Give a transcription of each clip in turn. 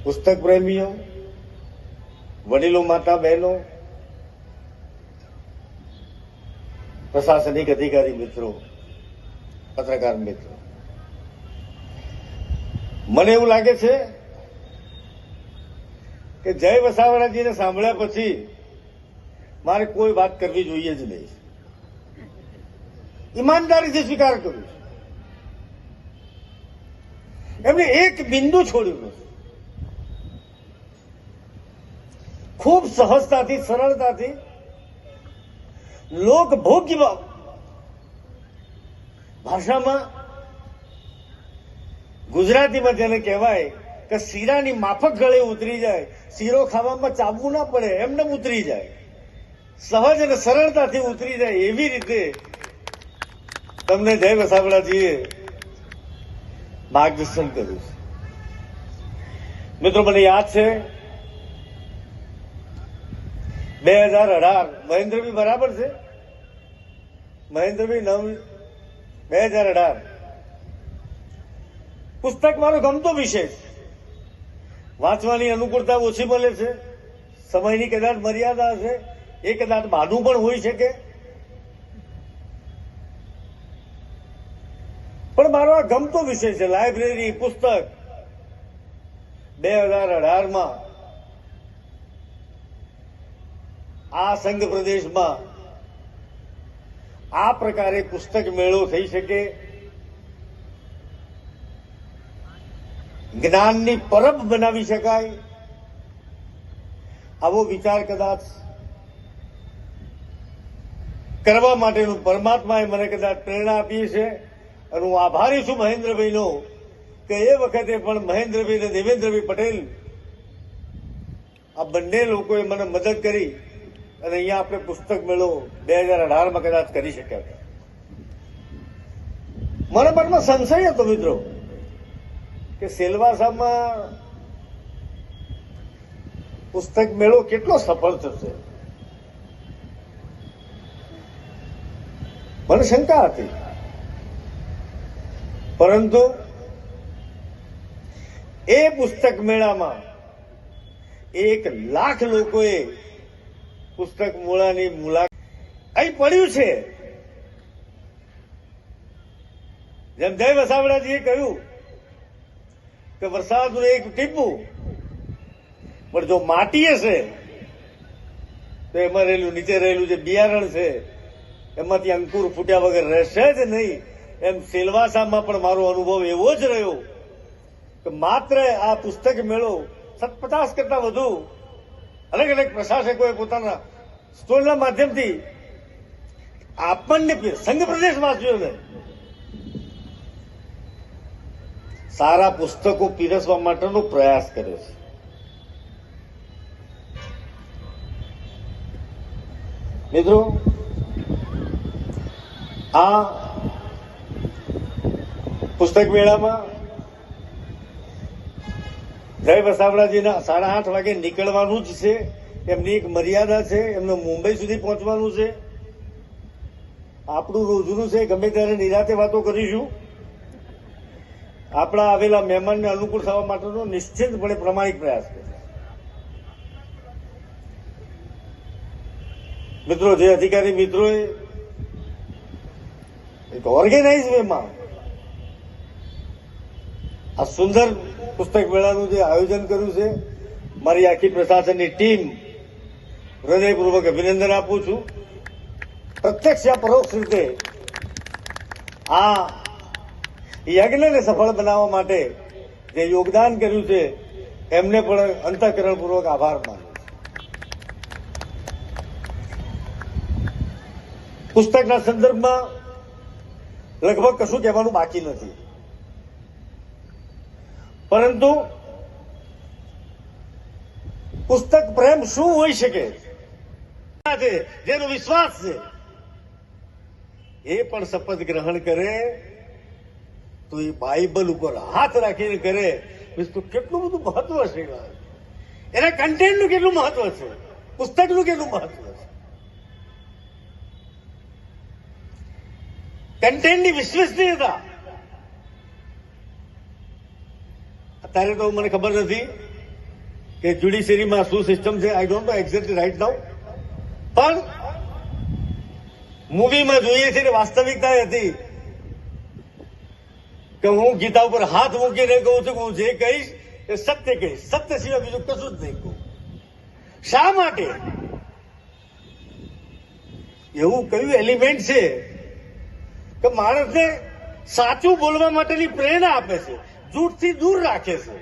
પુસ્તક પ્રેમીઓ, વડીલો, માતા બહેનો, પ્રશાસનિક અધિકારી મિત્રો, પત્રકાર મિત્રો, મને એવું લાગે છે કે જય વસાવડાજીને સાંભળ્યા પછી મારે કોઈ વાત કરવી જોઈએ જ નહીં. ઈમાનદારીથી સ્વીકાર કરું છું. એમને એક બિંદુ છોડ્યું નથી. ખૂબ સહજતાથી, સરળતાથી, લોકભોગ્ય ભાષામાં, ગુજરાતીમાં જેને કહેવાય કે શીરાની માફક ગળે ઉતરી જાય, શીરો ખાવામાં ચાવવું ના પડે, એમને ઉતરી જાય, સહજ અને સરળતાથી ઉતરી જાય, એવી રીતે તમને જય વસાવડાજીએ માર્ગદર્શન કર્યું છે. મિત્રો, મને યાદ છે 2018, મહેન્દ્રભાઈ બરાબર છે, મહેન્દ્રભાઈ 2018 પુસ્તક મારો ગમતો વિષય છે. વાંચવાની અનુકૂળતા ઓછી મળે છે, સમયની કદાચ મર્યાદા છે, એ કદાચ બહાનું પણ હોઈ શકે, પણ મારો આ ગમતો વિષય છે. લાઇબ્રેરી, પુસ્તક 2018માં આ સંઘ પ્રદેશમાં આ પ્રકારે પુસ્તક મેળો થઈ શકે, જ્ઞાનની પરબ બનાવી શકાય, આવો વિચાર કદાચ કરવા માટેનું પરમાત્માએ મને કદાચ પ્રેરણા આપી છે. અને હું આભારી છું મહેન્દ્રભાઈનો કે એ વખતે પણ મહેન્દ્રભાઈ અને દેવેન્દ્રભાઈ પટેલ આ બંને લોકોએ મને મદદ કરી અને અહીંયા આપણે પુસ્તક મેળો 2018માં કદાચ કરી શક્યા. મારા મનમાં સંશય હતો મિત્રો કે સેલવાસામાં પુસ્તક મેળો કેટલો સફળ થશે. મને શંકા હતી, પરંતુ એ પુસ્તક મેળામાં 1 લાખ લોકોએ પુસ્તક મેળાની મુલાકાત અહીં પડ્યું છે. જેમ જય વસાવડાજીએ કહ્યું કે વરસાદનું એક ટીપું પણ જો માટી હશે તો એમાં રહેલું, નીચે રહેલું જે બિયારણ છે એમાંથી અંકુર ફૂટ્યા વગર રહેશે જ નહીં. એમ સેલવાસામાં પણ મારો અનુભવ એવો જ રહ્યો કે માત્ર આ પુસ્તક મેળો 50 કરતા વધુ અલગ અલગ પ્રશાસકોએ પોતાના સ્ટોલના માધ્યમથી આપણને સંઘ પ્રદેશવાસીઓને સારા પુસ્તકો પીરસવા માટેનો પ્રયાસ કર્યો છે. મિત્રો, આ પુસ્તક મેળામાં જય વસાવડાજીના 8:30 વાગે નીકળવાનું જ છે. એમની એક મર્યાદા છે, એમને મુંબઈ સુધી પહોંચવાનું છે. આપણું રોજનું છે, ગમે ત્યારે નિરાતે વાતો કરીશું. આપણા આવેલા મહેમાનને અનુકૂળ થવા માટેનો નિશ્ચિતપણે પ્રમાણિક પ્રયાસ કરીશું. મિત્રો, જે અધિકારી મિત્રોએ એક ઓર્ગેનાઇઝ વેમાં આ સુંદર પુસ્તક મેળાનું જે આયોજન કર્યું છે, મારી આખી પ્રશાસનની ટીમ હૃદયપૂર્વક અભિનંદન આપું છું. પ્રત્યક્ષ યા પરોક્ષ રીતે આ યજ્ઞને સફળ બનાવવા માટે જે યોગદાન કર્યું છે એમને પણ અંતઃકરણપૂર્વક આભાર માનું છું. પુસ્તકના સંદર્ભમાં લગભગ કશું કહેવાનું બાકી નથી, પરંતુ પુસ્તક પ્રેમ શું હોઈ શકે છે, જેનો વિશ્વાસ છે એ પણ શપથ ગ્રહણ કરે તો એ બાઇબલ ઉપર હાથ રાખીને કરે તો કેટલું બધું મહત્વ છે. એના કન્ટેન્ટનું કેટલું મહત્વ છે, પુસ્તકનું કેટલું મહત્વ છે, કન્ટેન્ટની વિશ્વસનીયતા. અત્યારે તો મને ખબર નથી કે જ્યુડિશિયરીમાં શું સિસ્ટમ છે, I don't know exactly right now, પણ મૂવીમાં જોઈએ છે ને વાસ્તવિકતા એ હતી કે હું ગીતા ઉપર હાથ મૂકીને કહું છું કે હું જે કહીશ એ સત્ય કહીશ, સત્ય સિવાય બીજું કશું જ નહીં કહું. શા માટે? એવું કયું એલિમેન્ટ છે કે માણસને સાચું બોલવા માટેની પ્રેરણા આપે છે, જૂઠથી દૂર રાખે છે?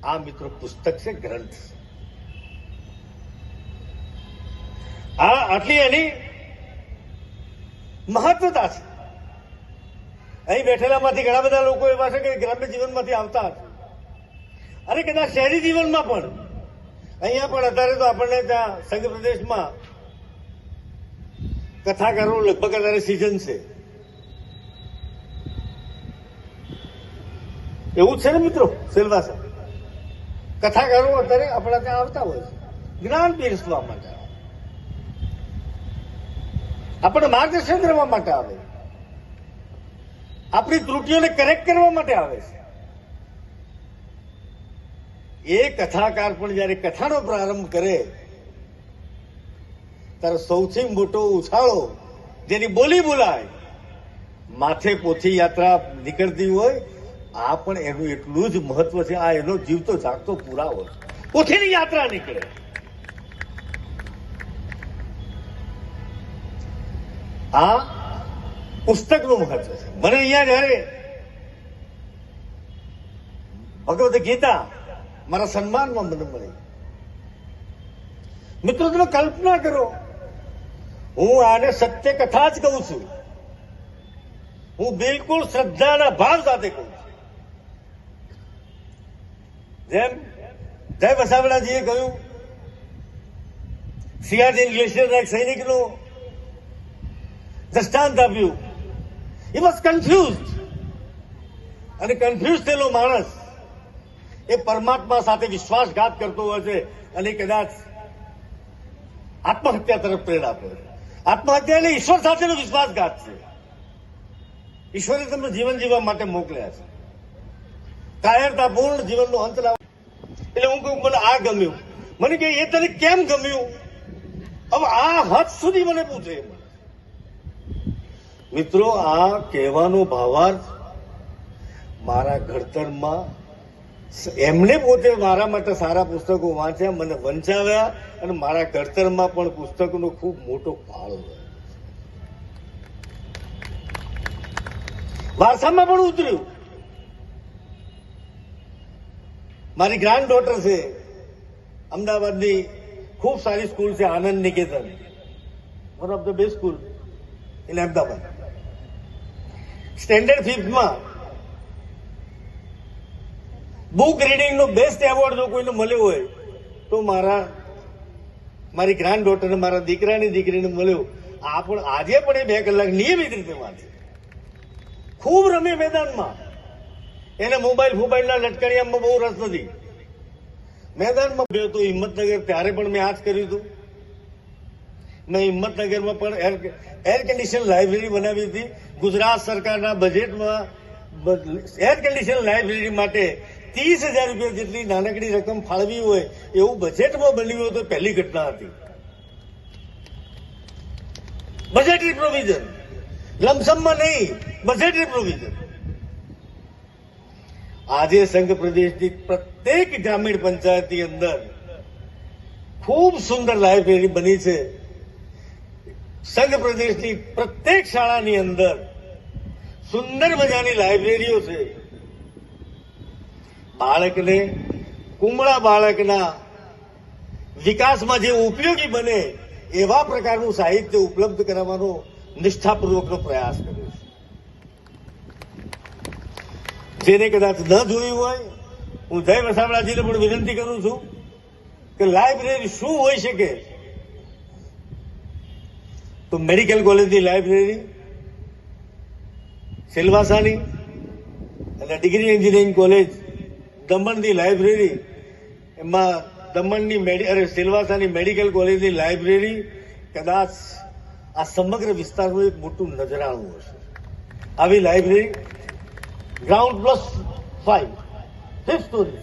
આ મિત્રો પુસ્તક છે, ગ્રંથ છે. આ આટલી એની મહત્વતા છે. અહીં બેઠેલામાંથી ઘણા બધા લોકો એવા છે કે ગ્રામ્ય જીવનમાંથી આવતા હતા, અને કદાચ શહેરી જીવનમાં પણ. અહીંયા પણ અત્યારે તો આપણને ત્યાં સંઘ પ્રદેશમાં કથાકારો લગભગ અત્યારે સિઝન છે, એવું જ છે ને મિત્રો? સેલવાસા કથાકારો અત્યારે આપણા ત્યાં આવતા હોય છે, જ્ઞાન પીરસવા માટે, આપણે માર્ગદર્શન કરવા માટે આવે, આપણી ત્રુટિઓને કરેક્ટ કરવા માટે આવે છે. એ કથાકાર પણ જયારે કથાનો પ્રારંભ કરે ત્યારે સૌથી મોટો ઉછાળો જેની બોલી બોલાય, માથે પોથી યાત્રા નીકળતી હોય, આ પણ એનું એટલું જ મહત્વ છે. આ એનો જીવતો જાગતો પુરાવો, પોથીની યાત્રા નીકળે. આ પુસ્તકનું મહત્વ છે. મને અહીંયા જયારે ભગવદ્ ગીતા મારા સન્માનમાં મને મળી, મિત્રો તમે કલ્પના કરો, હું આને સત્ય કથા જ કહું છું, હું બિલકુલ શ્રદ્ધાના ભાવ સાથે કહું છું. જેમ જય વસાવડાજીએ કહ્યું, સિયાચીન ગ્લેશિયરના એક સૈનિકનું દ્રષ્ટાંત આપ્યું. હી વોઝ કન્ફ્યુઝડ, અને કન્ફ્યુઝ થયેલો માણસ એ પરમાત્મા સાથે વિશ્વાસઘાત કરતો હોય છે, અને કદાચ આત્મહત્યા તરફ પ્રેરણા આપે. આત્મહત્યા એટલે ઈશ્વર સાથેનો વિશ્વાસઘાત છે. ઈશ્વરે તમને જીવન જીવવા માટે મોકલ્યા છે, કાયરતાપૂર્ણ જીવનનો અંત લાવ. એટલે હું કહું મને આ ગમ્યું, મને કે એ તને કેમ ગમ્યું? હવે આ હદ સુધી મને પૂછે. મિત્રો, આ કહેવાનો ભાવાર્થ મારા ઘડતરમાં એમને પોતે મારા માટે સારા પુસ્તકો વાંચ્યા, મને વંચાવ્યા, અને મારા ઘડતરમાં પણ પુસ્તકોનો ખૂબ મોટો ફાળો રહ્યો. વારસામાં પણ ઉતર્યું. મારી ગ્રાન્ડ ડોટર છે, અમદાવાદની ખૂબ સારી સ્કૂલ છે Anand Niketan, one of the best school in Ahmedabad. Standard 5માં બુક રીડિંગનો બેસ્ટ એવોર્ડ જો કોઈને મળ્યો હોય તો મારી ગ્રાન્ડ ડોટરને, મારા દીકરાની દીકરીને મળ્યો. આ પણ આજે પણ એ 2 કલાક નિયમિત રીતે વાંચે, ખૂબ રમે મેદાનમાં. એને મોબાઈલના લટકણિયામાં બહુ રસ નથી. મેદાનમાં ગયો તો હિંમતનગર, ત્યારે પણ મેં આ જ કર્યું હતું. મેં હિંમતનગરમાં પણ એર કન્ડિશન લાઇબ્રેરી બનાવી હતી. ગુજરાત સરકારના બજેટમાં એર કન્ડિશન લાઇબ્રેરી માટે 30,000 રૂપિયા જેટલી નાનકડી રકમ ફાળવી હોય એવું બજેટમાં બન્યું હોય તો પહેલી ઘટના હતી. બજેટરી પ્રોવિઝન, લમસમમાં નહીં, બજેટરી પ્રોવિઝન. આજે સંઘ પ્રદેશની પ્રત્યેક ગ્રામીણ પંચાયતની અંદર ખૂબ સુંદર લાઇબ્રેરી બની છે. સંઘ પ્રદેશની પ્રત્યેક શાળાની અંદર સુંદર મજાની લાઇબ્રેરીઓ છે. બાળકને, કુમળા બાળકના વિકાસમાં જે ઉપયોગી બને એવા પ્રકારનું સાહિત્ય ઉપલબ્ધ કરાવવાનો નિષ્ઠાપૂર્વકનો પ્રયાસ કર્યો છે. જેને કદાચ ન જોયું હોય, હું જય વસાવડાજીને પણ વિનંતી કરું છું કે લાઇબ્રેરી શું હોઈ શકે. તો મેડિકલ કોલેજની લાઇબ્રેરી, સિલવાસાની અને ડિગ્રી એન્જિનિયરિંગ કોલેજ દમણની લાઇબ્રેરી, એમાં દમણની સિલવાસાની મેડિકલ કોલેજની લાઇબ્રેરી કદાચ આ સમગ્ર વિસ્તારનું એક મોટું નજરાણું હશે. આવી લાઇબ્રેરી ગ્રાઉન્ડ +5 5th સ્ટોરી,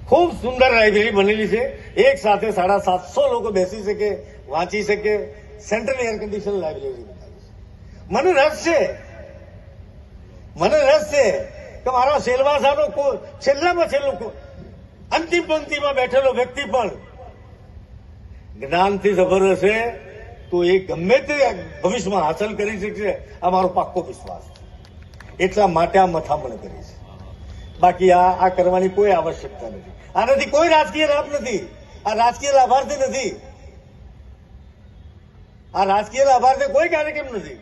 ખૂબ સુંદર લાઇબ્રેરી બનેલી છે. એક સાથે 750 લોકો બેસી શકે, વાંચી શકે. સેન્ટ્રલ એર કન્ડિશન લાઇબ્રેરી બનાવી છે. મને રસ છે કે મારા સેલવાસાનો છેલ્લામાં છેલ્લું અંતિમ પંક્તિમાં બેઠેલો વ્યક્તિ પણ જ્ઞાનથી સભર હશે તો એ ગમે તે ભવિષ્યમાં હાંસલ કરી શકશે. આ મારો પાક્કો વિશ્વાસ છે. એટલા માટે આ મથામણ કરી છે. બાકી આ કરવાની કોઈ આવશ્યકતા નથી. આનાથી કોઈ રાજકીય લાભ નથી. આ રાજકીય લાભાર્થી નથી. આ રાજકીય લાભાર્થી કોઈ કાર્યક્રમ નથી.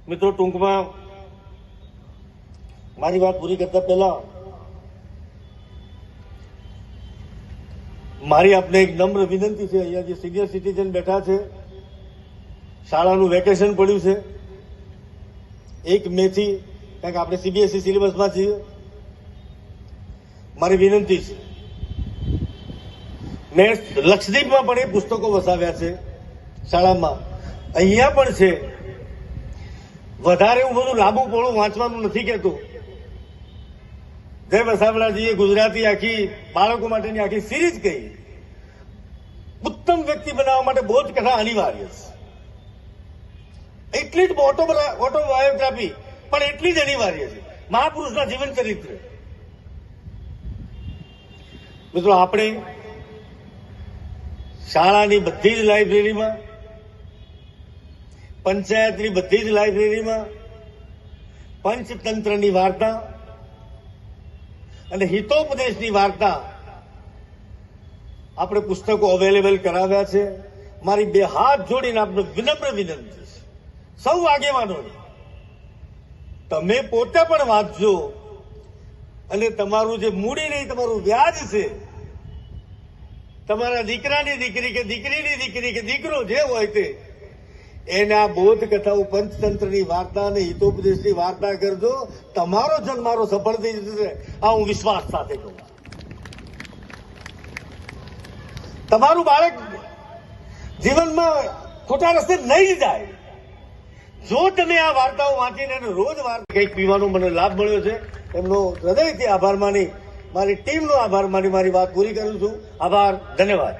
મિત્રો, ટૂંકમાં મારી વાત પૂરી કરતા પહેલા મારી આપને એક નમ્ર વિનંતી છે. અહીંયા જે સિનિયર સિટીઝન બેઠા છે, શાળાનું વેકેશન પડ્યું છે 1 મે થી, કારણ કે આપણે સીબીએસઈ સિલેબસમાં છીએ. મારી વિનંતી છે, મેં લક્ષદ્વીપમાં પણ એ પુસ્તકો વસાવ્યા છે શાળામાં, અહીંયા પણ છે. વધારે હું બધું લાંબુ પોળું વાંચવાનું નથી કહેતો. જય વસાવડાજીએ ગુજરાતી આખી બાળકો માટેની આખી સિરીઝ કહી. ઉત્તમ વ્યક્તિ બનાવવા માટે બોધ કથા અનિવાર્ય છે. એટલી જ ઓટોબાયોગ્રાફી પણ એટલી જ અનિવાર્ય છે. મહાપુરુષના જીવન ચરિત્ર. મિત્રો, આપણે શાળાની બધી જ લાઇબ્રેરીમાં, પંચાયતની બધી જ લાઇબ્રેરીમાં પંચતંત્રની વાર્તા અને હિતોપદેશની વાર્તા આપણે પુસ્તકો અવેલેબલ કરાવ્યા છે. મારી 2 હાથ જોડીને આપને વિનમ્ર વિનંતી છે, સૌ આગેવાનોને, તમે પોતે પણ વાંચજો અને તમારું જે મૂડી નહીં, તમારું વ્યાજ છે, તમારા દીકરાની દીકરી કે દીકરીની દીકરી કે દીકરો જે હોય તે, એને આ બોધ કથાઓ, પંચતંત્રની વાર્તા અને હિતોપદેશની વાર્તા કરજો. તમારો જન્મ મારો સફળ થઈ જશે. આ હું વિશ્વાસ સાથે કહું. તમારું બાળક જીવનમાં ખોટા રસ્તે નહીં જાય જો તમે આ વાર્તાઓ વાંચીને રોજ વાર્તા. કંઈક પીવાનો મને લાભ મળ્યો છે, એમનો હૃદયથી આભાર માની, મારી ટીમનો આભાર માની મારી વાત પૂરી કરું છું. આભાર, ધન્યવાદ.